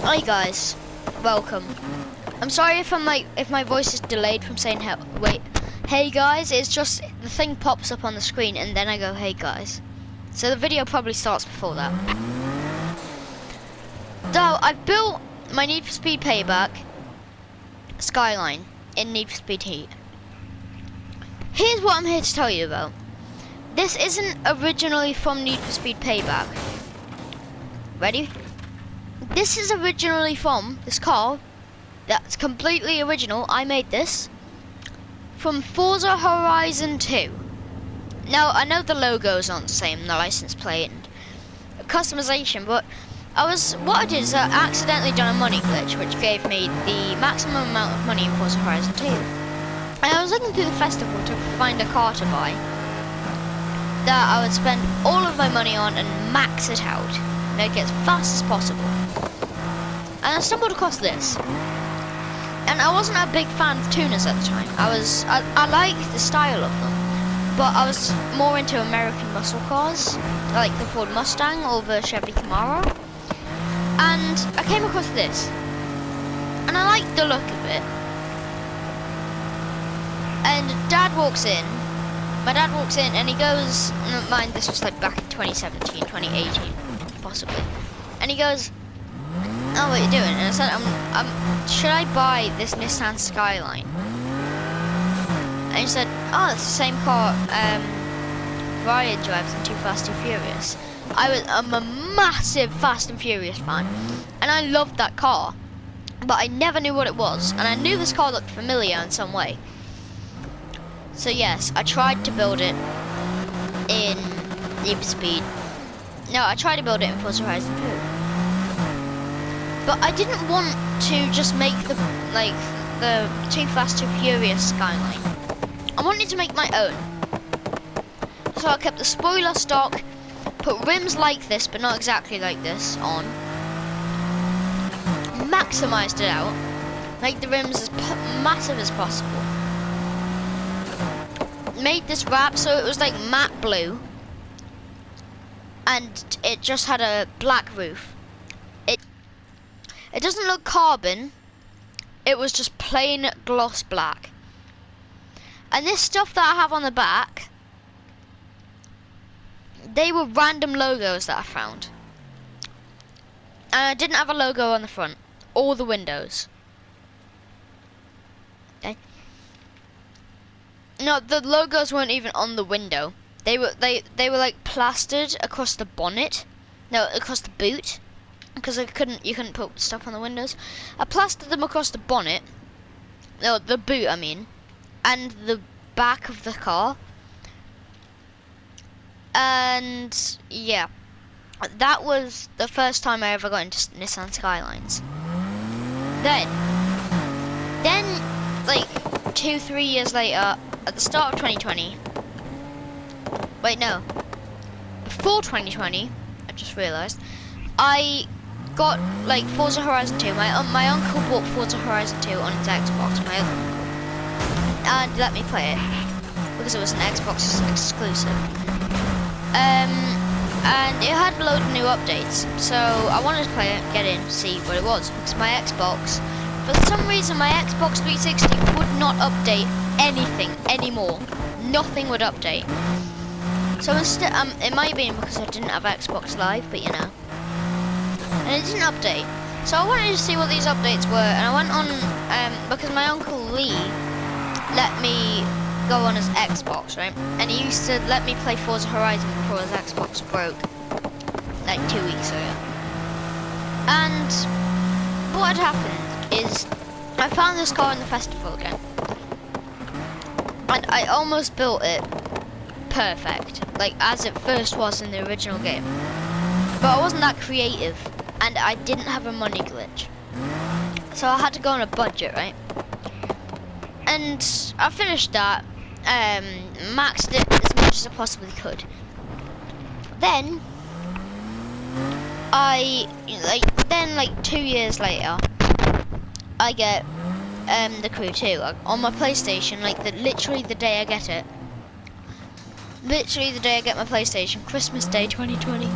Hi guys, welcome. I'm sorry if my voice is delayed from saying hey guys. It's just the thing pops up on the screen and then I go hey guys. So the video probably starts before that. So I built my Need for Speed Payback Skyline in Need for Speed Heat. Here's what I'm here to tell you about. This isn't originally from Need for Speed Payback. Ready? This is originally from this car. That's completely original. I made this from Forza Horizon 2. Now I know the logos aren't the same, the license plate and customization, but what I did is I accidentally done a money glitch, which gave me the maximum amount of money in Forza Horizon 2. And I was looking through the festival to find a car to buy that I would spend all of my money on and max it out, make it as fast as possible. And I stumbled across this. And I wasn't a big fan of tuners at the time. I liked the style of them, but I was more into American muscle cars, like the Ford Mustang or the Chevy Camaro. And I came across this, and I liked the look of it. And Dad walks in. My dad walks in, and he goes, mind this was like back in 2017, 2018, possibly. And he goes, "Oh, what are you doing?" And I said, should I buy this Nissan Skyline? And he said, "Oh, it's the same car Ryan drives in Too Fast, Too Furious." I'm a massive Fast and Furious fan, and I loved that car, but I never knew what it was, and I knew this car looked familiar in some way. So yes, I tried to build it in Need for Speed. No, I tried to build it in Forza Horizon 2. But I didn't want to just make the Too Fast, Too Furious Skyline. I wanted to make my own. So I kept the spoiler stock, put rims like this, but not exactly like this, on. Maximized it out, make the rims as massive as possible. Made this wrap so it was like matte blue, and it just had a black roof. It doesn't look carbon, it was just plain gloss black. And this stuff that I have on the back, they were random logos that I found. And I didn't have a logo on the front or the windows. Okay. No, the logos weren't even on the window. They were like plastered across the bonnet. No, across the boot. Because you couldn't put stuff on the windows. I plastered them across the bonnet. No, the boot I mean. And the back of the car. And yeah. That was the first time I ever got into Nissan Skylines. Then like 2-3 years later, at the start of 2020. Wait, no. Before 2020, I just realised, I got like Forza Horizon 2. My uncle bought Forza Horizon 2 on his Xbox, my other uncle, and let me play it because it was an Xbox exclusive. And it had a load of new updates, so I wanted to play it, get in, see what it was, because my Xbox, for some reason, my Xbox 360 would not update anything anymore. Nothing would update. So instead, it might have been because I didn't have Xbox Live, but you know. And it didn't update. So I wanted to see what these updates were, and I went on, because my Uncle Lee let me go on his Xbox, right? And he used to let me play Forza Horizon before his Xbox broke, like 2 weeks ago. And what had happened is, I found this car in the festival again. And I almost built it perfect, like as it first was in the original game. But I wasn't that creative, and I didn't have a money glitch. So I had to go on a budget, right? And I finished that, maxed it as much as I possibly could. Then, like 2 years later, I get the Crew 2 on my PlayStation, like literally the day I get it. Literally the day I get my PlayStation, Christmas Day 2020.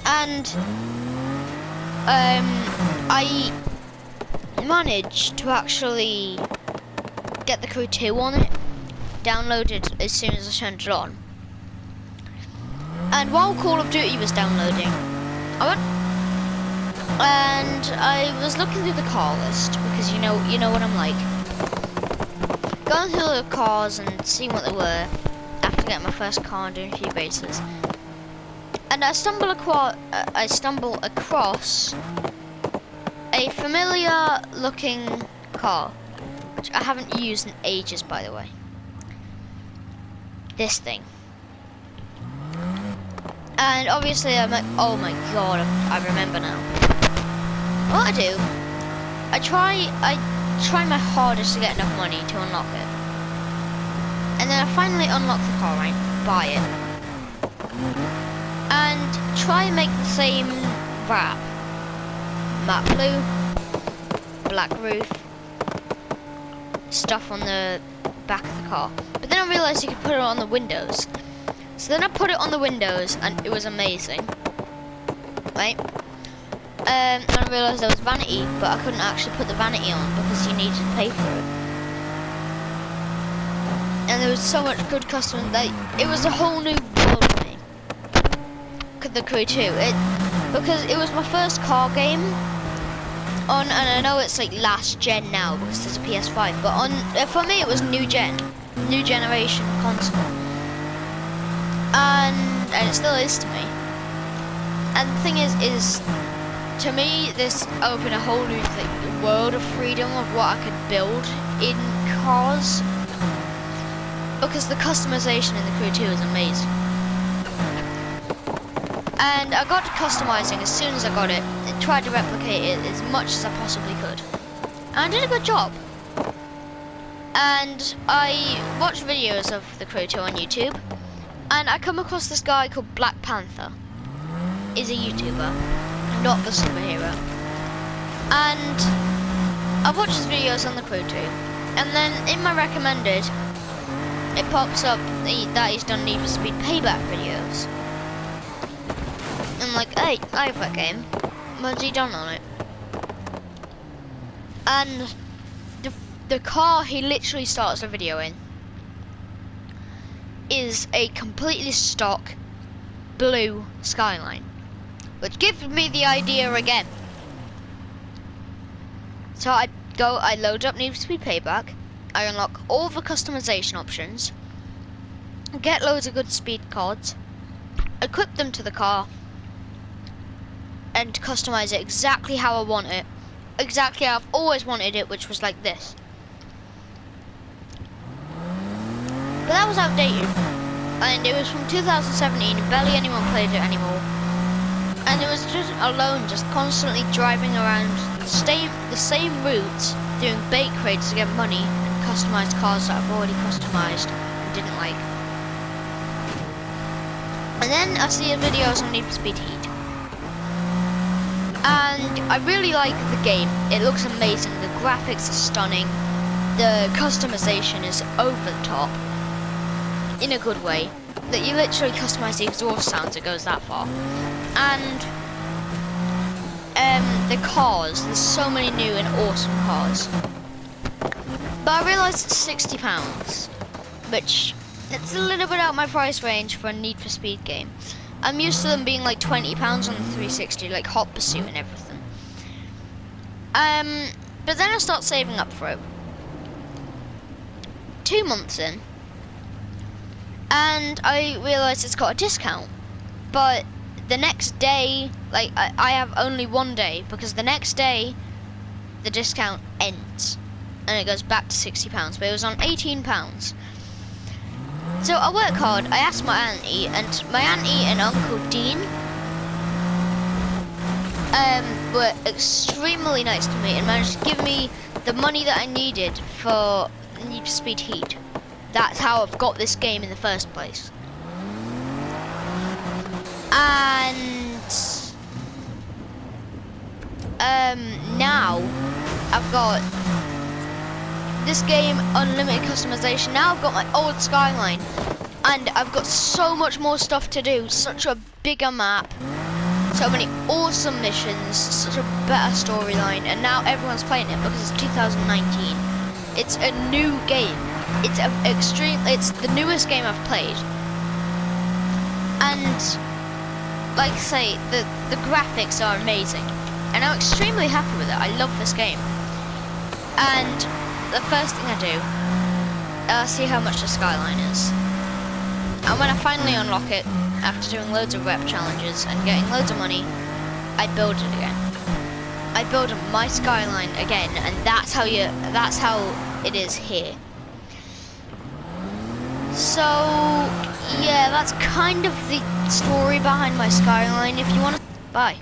And I managed to actually get the Crew 2 on it, downloaded as soon as I turned it on. And while Call of Duty was downloading, I went and I was looking through the car list, because you know what I'm like. Going through the cars and seeing what they were after getting my first car and doing a few races. And I stumble across a familiar looking car, which I haven't used in ages, by the way. This thing. And obviously I'm like, oh my god, I remember now. What I do, I try my hardest to get enough money to unlock it. And then I finally unlock the car, right? Buy it. And try and make the same wrap. Matte blue, black roof, stuff on the back of the car. But then I realised you could put it on the windows. So then I put it on the windows and it was amazing. Right? And I realised there was vanity, but I couldn't actually put the vanity on because you needed to pay for it. And there was so much good custom, it was a whole new world for me. The Crew 2, because it was my first car game on, and I know it's like last gen now because there's a PS5, but for me it was new generation console, and it still is to me. And the thing is to me this opened a whole new world of freedom of what I could build in cars, because the customization in the Crew 2 is amazing. And I got to customizing as soon as I got it, and tried to replicate it as much as I possibly could. And I did a good job. And I watched videos of the Crew 2 on YouTube, and I come across this guy called Black Panther. He's a YouTuber, not the superhero. And I watched his videos on the Crew 2, and then in my recommended, it pops up that he's done Need for Speed Payback videos. I'm like, hey, I have that game. What's he done on it? And the car he literally starts the video in is a completely stock blue Skyline, which gives me the idea again. So I load up Need for Speed Payback, I unlock all the customization options, get loads of good speed cards, equip them to the car, and customize it exactly how I want it. Exactly how I've always wanted it, which was like this. But that was outdated. And it was from 2017, and barely anyone played it anymore. And it was just alone, just constantly driving around the same routes, doing bait crates to get money, and customized cars that I've already customized and didn't like. And then I see his videos on Need for Speed Heat. And I really like the game. It looks amazing. The graphics are stunning. The customization is over the top. In a good way. That you literally customize the exhaust sounds, it goes that far. And the cars, there's so many new and awesome cars. But I realised it's £60, which it's a little bit out my price range for a Need for Speed game. I'm used to them being like £20 on the 360, like Hot Pursuit and everything. But then I start saving up for it. 2 months in, and I realised it's got a discount. But the next day, like I have only one day, because the next day the discount ends and it goes back to £60. But it was on £18. So I work hard. I asked my auntie, and my auntie and Uncle Dean were extremely nice to me and managed to give me the money that I needed for Need for Speed Heat. That's how I've got this game in the first place. And now I've got this game, unlimited customization. Now I've got my old Skyline, and I've got so much more stuff to do, such a bigger map, So many awesome missions, such a better storyline, and now everyone's playing it because it's 2019. It's a new game. It's the newest game I've played. And like I say, the graphics are amazing. And I'm extremely happy with it. I love this game. And the first thing I do, see how much the skyline is. And when I finally unlock it, after doing loads of rep challenges and getting loads of money, I build it again. I build my skyline again, and that's how it is here. So yeah, that's kind of the story behind my skyline. If you want to, bye.